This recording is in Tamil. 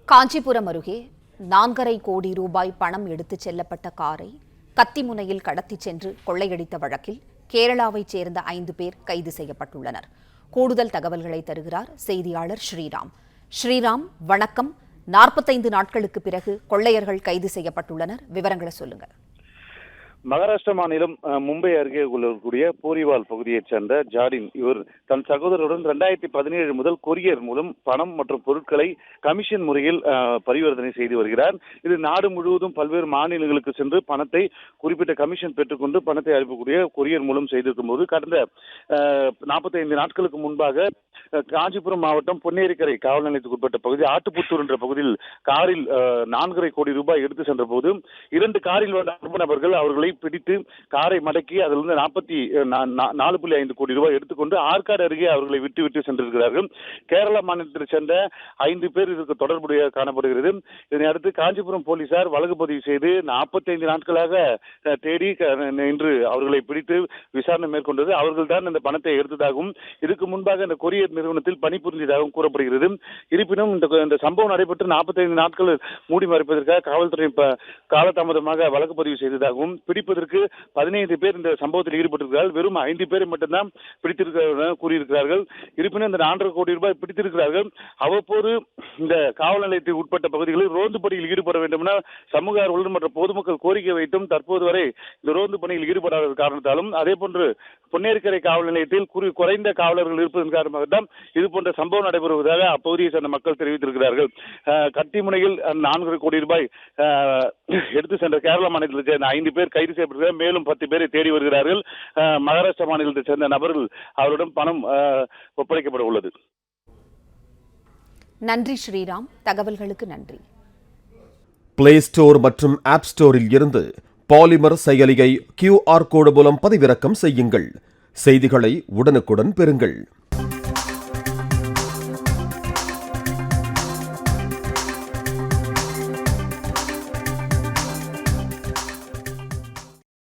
காஞ்சிபுரம் அருகே 4.5 கோடி ரூபாய் பணம் எடுத்துச் செல்லப்பட்ட காரை கத்திமுனையில் கடத்திச் சென்று கொள்ளையடித்த வழக்கில் கேரளாவைச் சேர்ந்த 5 பேர் கைது செய்யப்பட்டுள்ளனர். கூடுதல் தகவல்களை தருகிறார் செய்தியாளர் ஸ்ரீராம். ஸ்ரீராம், வணக்கம். 45 நாட்களுக்கு பிறகு கொள்ளையர்கள் கைது செய்யப்பட்டுள்ளனர். விவரங்களை சொல்லுங்க. மகாராஷ்டிரா மாநிலம் மும்பை அருகே உள்ளக்கூடிய போரிவால் பகுதியைச் சேர்ந்த ஜாடின் இவர் தன் சகோதரருடன் 2017 முதல் கொரியர் மூலம் பணம் மற்றும் பொருட்களை கமிஷன் முறையில் பரிவர்த்தனை செய்து வருகிறார். இது நாடு முழுவதும் பல்வேறு மாநிலங்களுக்கு சென்று பணத்தை குறிப்பிட்ட கமிஷன் பெற்றுக்கொண்டு பணத்தை அனுப்பக்கூடிய கொரியர் மூலம் செய்திருக்கும் போது கடந்த 45 நாட்களுக்கு முன்பாக காஞ்சிபுரம் மாவட்டம் பொன்னேரிக்கரை காவல் நிலையத்துக்கு உட்பட்ட பகுதி ஆட்டுப்புத்தூர் என்ற பகுதியில் காரில் 4.5 கோடி ரூபாய் எடுத்து சென்ற போது 2 காரில் வந்த மர்ம நபர்கள் அவர்களை பிடித்து காரை மடக்கி அதிலிருந்து 4.5 கோடி ரூபாய் எடுத்துக்கொண்டு ஆற்காடு அருகே அவர்களை விட்டு சென்றிருக்கிறார்கள். கேரள மாநிலத்தைச் சேர்ந்த 5 பேர் இதற்கு தொடர்புடைய காணப்படுகிறது. இதனை அடுத்து காஞ்சிபுரம் போலீசார் வழக்கு பதிவு செய்து 45 நாட்களாக தேடி இன்று அவர்களை பிடித்து விசாரணை மேற்கொண்டது. அவர்கள் தான் இந்த பணத்தை எடுத்ததாகவும் இதுக்கு முன்பாக இந்த கொரியர் நிறுவனத்தில் பணிபுரிந்ததாகவும் கூறப்படுகிறது. இருப்பினும் இந்த சம்பவம் நடைபெற்று 45 நாட்கள் மூடி மறைப்பதற்காக காவல்துறை காலதாமதமாக வழக்கு பதிவு செய்ததாகவும் பிடிப்பதற்கு 15 பேர் இந்த சம்பவத்தில் ஈடுபட்டிருக்கிறார்கள். வெறும் 5 பேரை மட்டும்தான் பிடித்திருக்கிறார்கள் கூறியிருக்கிறார்கள். இருப்பினும் இந்த 4.5 கோடி ரூபாய் பிடித்திருக்கிறார்கள். அவ்வப்போது இந்த காவல் நிலையத்தில் உட்பட்ட பகுதிகளில் ரோந்து பணியில் ஈடுபட வேண்டும் என சமூக ஆர்வலர்கள் மற்றும் பொதுமக்கள் கோரிக்கை வைத்தும் தற்போது வரை இந்த ரோந்து பணியில் ஈடுபடாத காரணத்தாலும் அதேபோன்று பொன்னேரிக்கரை காவல் நிலையத்தில் குறைந்த காவலர்கள் இருப்பதன் காரணமாக தான் இது போன்ற சம்பவம் நடைபெறுவதாக அப்பகுதியை சேர்ந்த மக்கள் தெரிவித்திருக்கிறார்கள். கத்திமுனையில் 4.5 கோடி ரூபாய் எடுத்து சென்ற கேரள மாநிலத்தைச் சேர்ந்த 5 பேர் கைது செய்யப்பட்டிருக்கிறார். மேலும் 10 பேரை தேடி வருகிறார்கள். மகாராஷ்டிரா மாநிலத்தைச் சேர்ந்த நபர்கள் அவரிடம் பணம் ஒப்படைக்கப்பட உள்ளது. நன்றி ஸ்ரீராம், தகவல்களுக்கு நன்றி. பிளே ஸ்டோர் மற்றும் ஆப் ஸ்டோரில் இருந்து பாலிமர் செயலியை QR கோடு மூலம் பதிவிறக்கம் செய்யுங்கள். செய்திகளை உடனுக்குடன் பெறுங்கள்.